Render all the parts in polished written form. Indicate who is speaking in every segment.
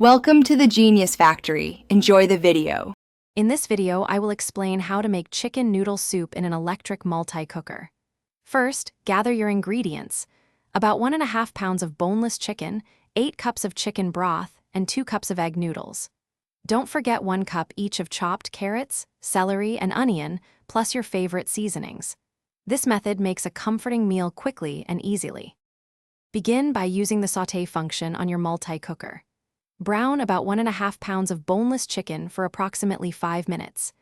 Speaker 1: Welcome to the Genius Factory. Enjoy the video.
Speaker 2: In this video, I will explain how to make chicken noodle soup in an electric multi-cooker. First, gather your ingredients. About 1.5 pounds of boneless chicken, 8 cups of chicken broth, and 2 cups of egg noodles. Don't forget 1 cup each of chopped carrots, celery, and onion, plus your favorite seasonings. This method makes a comforting meal quickly and easily. Begin by using the sauté function on your multi-cooker. Brown about 1.5 pounds of boneless chicken for approximately 5 minutes.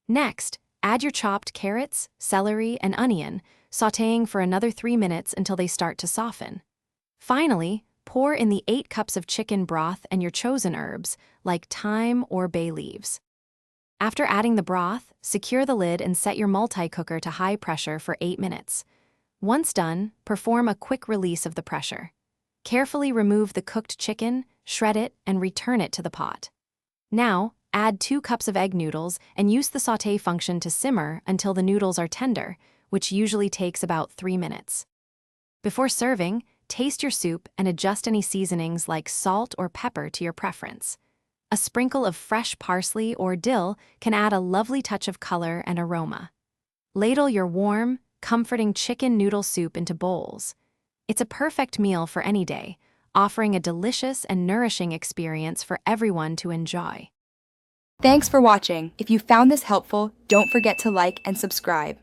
Speaker 2: Next, add your chopped carrots, celery, and onion, sautéing for another 3 minutes until they start to soften. Finally, pour in the 8 cups of chicken broth and your chosen herbs, like thyme or bay leaves. After adding the broth, secure the lid and set your multi-cooker to high pressure for 8 minutes. Once done, perform a quick release of the pressure. Carefully remove the cooked chicken, shred it, and return it to the pot. Now, add 2 cups of egg noodles and use the sauté function to simmer until the noodles are tender, which usually takes about 3 minutes. Before serving, taste your soup and adjust any seasonings like salt or pepper to your preference. A sprinkle of fresh parsley or dill can add a lovely touch of color and aroma. Ladle your warm, comforting chicken noodle soup into bowls. It's a perfect meal for any day, offering a delicious and nourishing experience for everyone to enjoy.
Speaker 1: Thanks for watching. If you found this helpful, don't forget to like and subscribe.